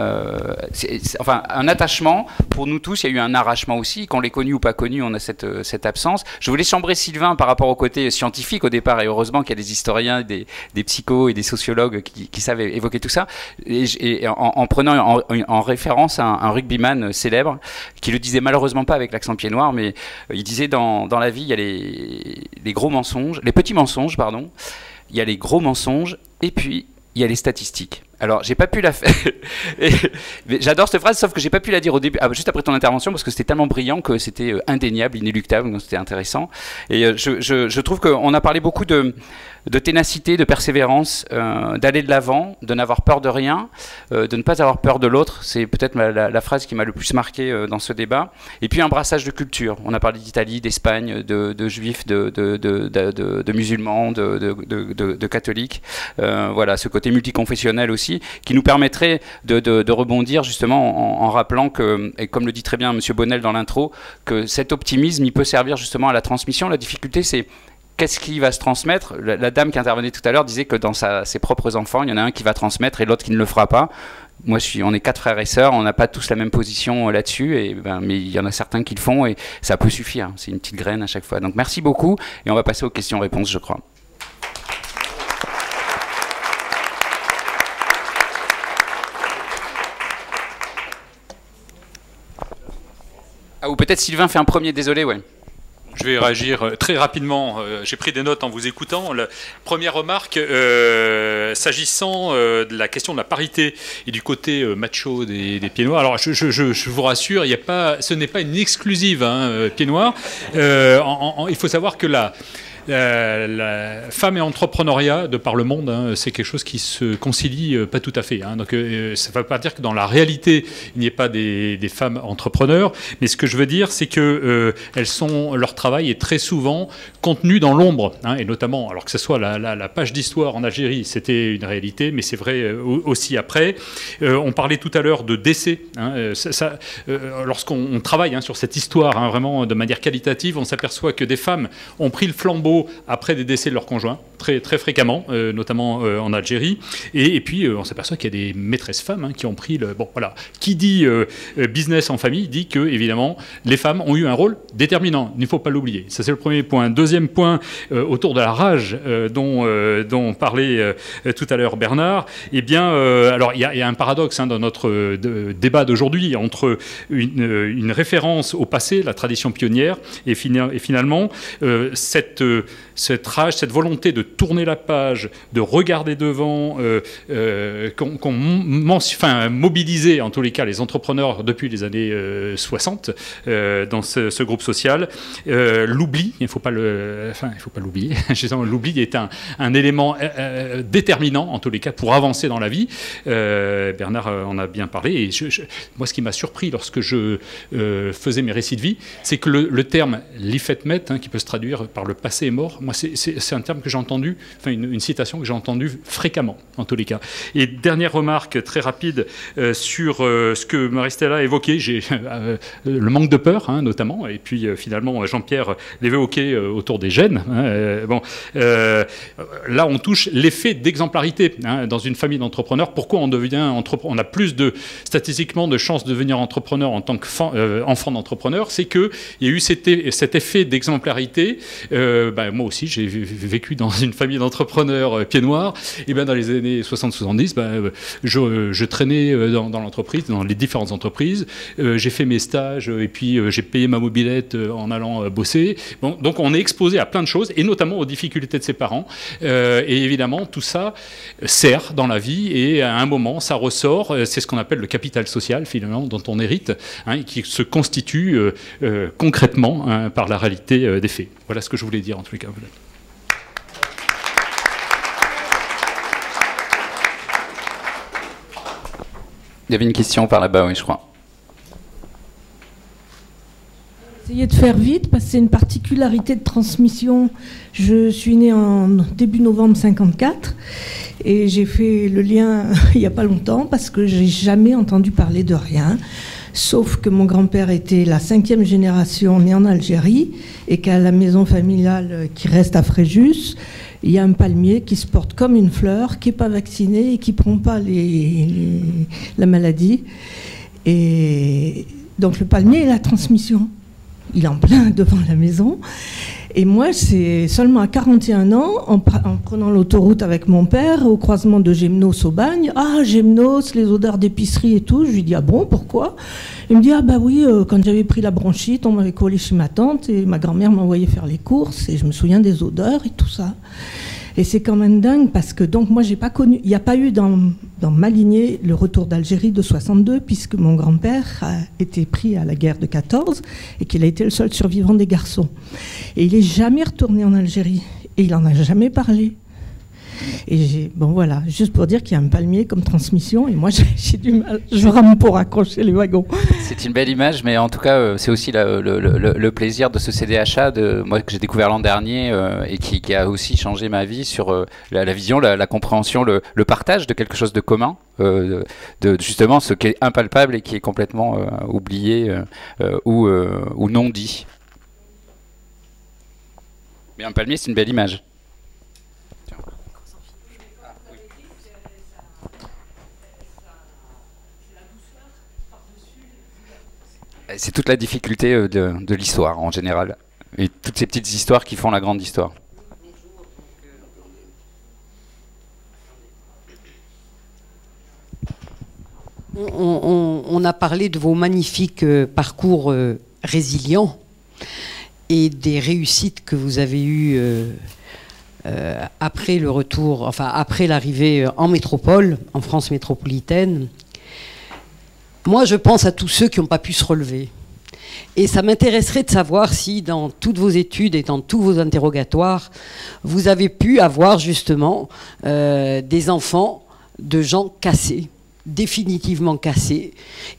enfin un attachement, pour nous tous, il y a eu un arrachement aussi, qu'on l'ait connu ou pas connu, on a cette absence. Je voulais chambrer Sylvain par rapport au côté scientifique au départ, et heureusement qu'il y a des historiens, des psychos et des sociologues qui savent évoquer tout ça, et en prenant en référence un rugbyman célèbre, qui le disait malheureusement pas avec l'accent pied noir, mais il disait dans la vie, il y a les gros mensonges, les petits mensonges, pardon, il y a les gros mensonges, et puis il y a les statistiques. Alors, j'ai pas pu la faire. J'adore cette phrase, sauf que j'ai pas pu la dire au début, juste après ton intervention, parce que c'était tellement brillant que c'était indéniable, inéluctable, donc c'était intéressant. Et je trouve qu'on a parlé beaucoup de ténacité, de persévérance, d'aller de l'avant, de n'avoir peur de rien, de ne pas avoir peur de l'autre. C'est peut-être la phrase qui m'a le plus marqué dans ce débat. Et puis un brassage de culture. On a parlé d'Italie, d'Espagne, de juifs, de musulmans, de catholiques. Voilà, ce côté multiconfessionnel aussi, qui nous permettrait de rebondir justement en rappelant que, et comme le dit très bien M. Bonnel dans l'intro, que cet optimisme, il peut servir justement à la transmission. La difficulté, c'est qu'est-ce qui va se transmettre. La dame qui intervenait tout à l'heure disait que dans ses propres enfants, il y en a un qui va transmettre et l'autre qui ne le fera pas. Moi, on est 4 frères et sœurs, on n'a pas tous la même position là-dessus, mais il y en a certains qui le font et ça peut suffire. C'est une petite graine à chaque fois. Donc merci beaucoup et on va passer aux questions-réponses, je crois. Ah, ou peut-être Sylvain fait un premier, désolé, ouais. Je vais réagir très rapidement. J'ai pris des notes en vous écoutant. La première remarque, s'agissant de la question de la parité et du côté macho des pieds noirs. Alors, je vous rassure, ce n'est pas une exclusive pieds noirs. Il faut savoir que la femme et entrepreneuriat de par le monde, c'est quelque chose qui se concilie pas tout à fait. Donc, ça ne veut pas dire que dans la réalité, il n'y ait pas des femmes entrepreneurs. Mais ce que je veux dire, c'est que leur travail est très souvent contenu dans l'ombre. Et notamment, alors que ce soit la page d'histoire en Algérie, c'était une réalité, mais c'est vrai aussi après. On parlait tout à l'heure de décès. Lorsqu'on travaille sur cette histoire, vraiment de manière qualitative, on s'aperçoit que des femmes ont pris le flambeau après des décès de leurs conjoints, très, très fréquemment, notamment en Algérie. Et puis, on s'aperçoit qu'il y a des maîtresses femmes qui ont pris le... Bon, voilà. Qui dit business en famille dit que, évidemment, les femmes ont eu un rôle déterminant. Il ne faut pas l'oublier. Ça, c'est le premier point. Deuxième point, autour de la rage dont parlait tout à l'heure Bernard. Eh bien, alors, il y a un paradoxe dans notre débat d'aujourd'hui entre une référence au passé, la tradition pionnière, et finalement, cette rage, cette volonté de tourner la page, de regarder devant, mobiliser en tous les cas les entrepreneurs depuis les années 60 dans ce groupe social. L'oubli, il ne faut pas l'oublier. L'oubli est un élément déterminant en tous les cas pour avancer dans la vie. Bernard en a bien parlé. Et moi, ce qui m'a surpris lorsque je faisais mes récits de vie, c'est que le terme l'ifetmet, qui peut se traduire par le passé est mort, moi c'est un terme que j'ai entendu, enfin une citation que j'ai entendue fréquemment en tous les cas. Et dernière remarque très rapide sur ce que Maristella a évoqué, le manque de peur notamment, et puis finalement Jean-Pierre l'évoquait autour des gènes. Là on touche l'effet d'exemplarité dans une famille d'entrepreneurs. Pourquoi on a plus statistiquement de chances de devenir entrepreneur en tant qu'enfant d'entrepreneur? C'est qu'il y a eu cet effet d'exemplarité. Moi aussi, j'ai vécu dans une famille d'entrepreneurs pieds noirs. Et dans les années 60-70, je traînais dans l'entreprise, dans les différentes entreprises. J'ai fait mes stages et puis j'ai payé ma mobilette en allant bosser. Donc on est exposé à plein de choses et notamment aux difficultés de ses parents. Et évidemment, tout ça sert dans la vie et à un moment, ça ressort. C'est ce qu'on appelle le capital social, finalement, dont on hérite, qui se constitue concrètement par la réalité des faits. Voilà ce que je voulais dire en tous les cas. Il y avait une question par là-bas, oui, je crois. Essayez de faire vite parce que c'est une particularité de transmission. Je suis née en début novembre 54 et j'ai fait le lien il n'y a pas longtemps parce que j'ai jamais entendu parler de rien. Sauf que mon grand-père était la 5e génération née en Algérie et qu'à la maison familiale qui reste à Fréjus, il y a un palmier qui se porte comme une fleur, qui n'est pas vacciné et qui ne prend pas la maladie. Et donc le palmier est la transmission. Il est en plein devant la maison. Et moi, c'est seulement à 41 ans, en prenant l'autoroute avec mon père, au croisement de Gémenos au Bagne. Ah, Gémenos, les odeurs d'épicerie et tout. Je lui dis, ah bon, pourquoi? Il me dit, ah bah oui, quand j'avais pris la bronchite, on m'avait collé chez ma tante et ma grand-mère m'envoyait faire les courses et je me souviens des odeurs et tout ça. Et c'est quand même dingue parce que donc moi j'ai pas connu, il n'y a pas eu dans ma lignée le retour d'Algérie de 62 puisque mon grand-père a été pris à la guerre de 14 et qu'il a été le seul survivant des garçons. Et il n'est jamais retourné en Algérie et il n'en a jamais parlé. Et bon voilà, juste pour dire qu'il y a un palmier comme transmission et moi j'ai du mal, je rame pour accrocher les wagons. C'est une belle image, mais en tout cas c'est aussi le plaisir de ce CDHA moi, que j'ai découvert l'an dernier et qui a aussi changé ma vie sur la vision, la compréhension, le partage de quelque chose de commun, de justement ce qui est impalpable et qui est complètement oublié ou non dit. Mais un palmier c'est une belle image. C'est toute la difficulté de l'histoire en général. Et toutes ces petites histoires qui font la grande histoire. On a parlé de vos magnifiques parcours résilients et des réussites que vous avez eues après le retour, enfin après l'arrivée en métropole, en France métropolitaine. Moi, je pense à tous ceux qui n'ont pas pu se relever. Et ça m'intéresserait de savoir si, dans toutes vos études et dans tous vos interrogatoires, vous avez pu avoir justement des enfants de gens cassés, définitivement cassés.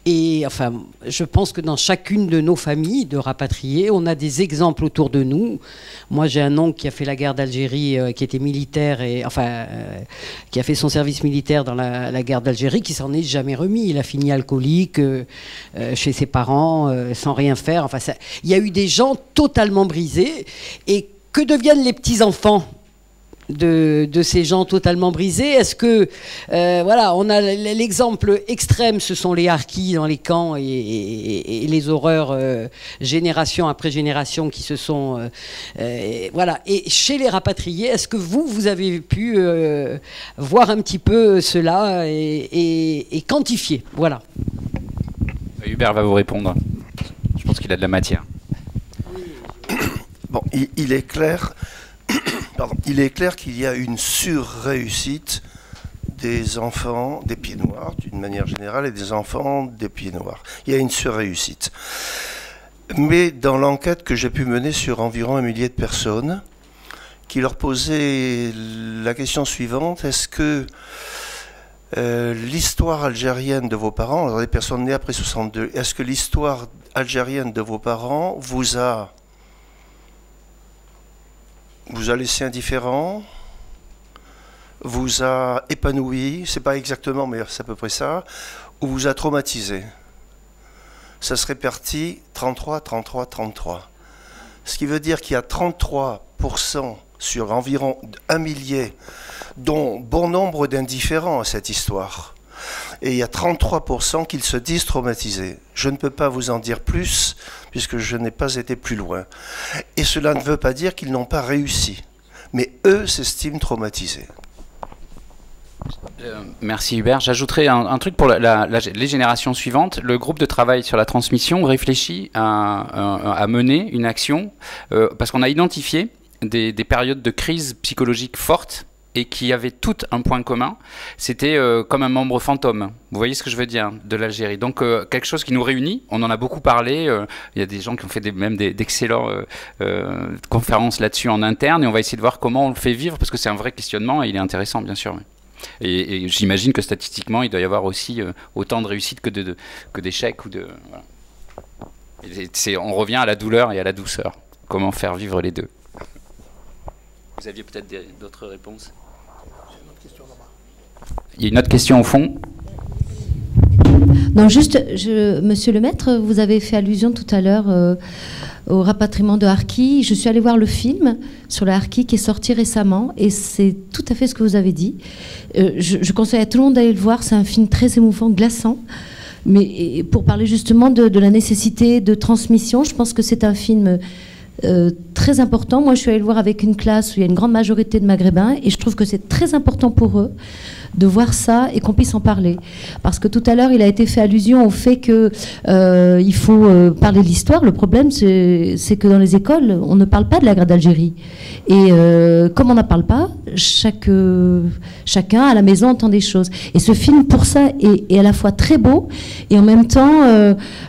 Et enfin, je pense que dans chacune de nos familles de rapatriés, on a des exemples autour de nous. Moi, j'ai un oncle qui a fait la guerre d'Algérie, qui était militaire, et enfin, qui a fait son service militaire dans la guerre d'Algérie, qui s'en est jamais remis. Il a fini alcoolique chez ses parents, sans rien faire. Enfin, il y a eu des gens totalement brisés. Et que deviennent les petits-enfants de ces gens totalement brisés? Est-ce que, voilà, on a l'exemple extrême, ce sont les harkis dans les camps et les horreurs génération après génération qui se sont... voilà. Et chez les rapatriés, est-ce que vous avez pu voir un petit peu cela et quantifier? Voilà. Hubert va vous répondre. Je pense qu'il a de la matière. Bon, il est clair... Pardon. Il est clair qu'il y a une sur-réussite des enfants des pieds noirs, d'une manière générale, et des enfants des pieds noirs. Il y a une sur-réussite. Mais dans l'enquête que j'ai pu mener sur environ 1 millier de personnes, qui leur posait la question suivante, est-ce que l'histoire algérienne de vos parents, alors des personnes nées après 62, est-ce que l'histoire algérienne de vos parents vous a laissé indifférent, vous a épanoui, c'est pas exactement, mais c'est à peu près ça, ou vous a traumatisé? Ça se répartit 33, 33, 33. Ce qui veut dire qu'il y a 33% sur environ 1 millier, dont bon nombre d'indifférents à cette histoire. Et il y a 33% qui se disent traumatisés. Je ne peux pas vous en dire plus, puisque je n'ai pas été plus loin. Et cela ne veut pas dire qu'ils n'ont pas réussi. Mais eux s'estiment traumatisés. Merci Hubert. J'ajouterai un truc pour les générations suivantes. Le groupe de travail sur la transmission réfléchit à mener une action parce qu'on a identifié des périodes de crise psychologique fortes et qui avaient toutes un point commun, c'était comme un membre fantôme. Vous voyez ce que je veux dire, de l'Algérie. Donc quelque chose qui nous réunit, on en a beaucoup parlé, il y a des gens qui ont fait même d'excellentes conférences là-dessus en interne, et on va essayer de voir comment on le fait vivre, parce que c'est un vrai questionnement, et il est intéressant, bien sûr. Et j'imagine que statistiquement, il doit y avoir aussi autant de réussites que d'échecs. Voilà. On revient à la douleur et à la douceur. Comment faire vivre les deux? Vous aviez peut-être d'autres réponses? Il y a une autre question au fond. Non, juste, Monsieur le Maître, vous avez fait allusion tout à l'heure au rapatriement de harkis. Je suis allée voir le film sur le harki qui est sorti récemment et c'est tout à fait ce que vous avez dit. Je conseille à tout le monde d'aller le voir. C'est un film très émouvant, glaçant. Mais pour parler justement de la nécessité de transmission, je pense que c'est un film très important. Moi, je suis allée le voir avec une classe où il y a une grande majorité de Maghrébins et je trouve que c'est très important pour eux de voir ça et qu'on puisse en parler. Parce que tout à l'heure, il a été fait allusion au fait qu'il faut parler de l'histoire. Le problème, c'est que dans les écoles, on ne parle pas de la guerre d'Algérie. Et comme on n'en parle pas, chacun à la maison entend des choses. Et ce film, pour ça, est à la fois très beau et en même temps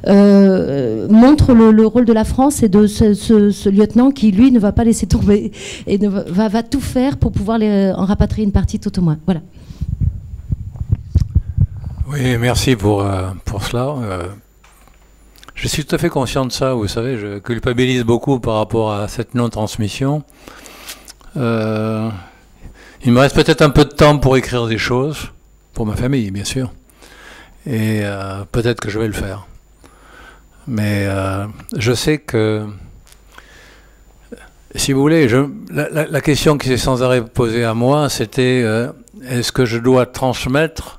montre le rôle de la France et de ce lieutenant qui, lui, ne va pas laisser tomber et va tout faire pour pouvoir en rapatrier une partie tout au moins. Voilà. Oui, merci pour cela. Je suis tout à fait conscient de ça, vous savez, je culpabilise beaucoup par rapport à cette non-transmission. Il me reste peut-être un peu de temps pour écrire des choses, pour ma famille, bien sûr, et peut-être que je vais le faire. Mais je sais que, si vous voulez, la question qui s'est sans arrêt posée à moi, c'était est-ce que je dois transmettre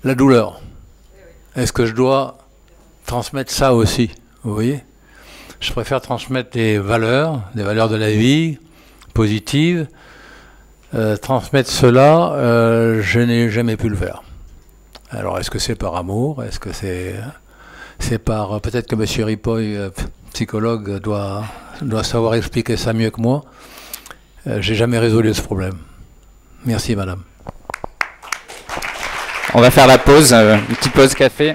la douleur? Est-ce que je dois transmettre ça aussi? Vous voyez? Je préfère transmettre des valeurs de la vie, positives. Transmettre cela, je n'ai jamais pu le faire. Alors, est-ce que c'est par amour? Est-ce que c'est par... Peut-être que M. Ripoll, psychologue, doit savoir expliquer ça mieux que moi. J'ai jamais résolu ce problème. Merci, madame. On va faire la pause, une petite pause café.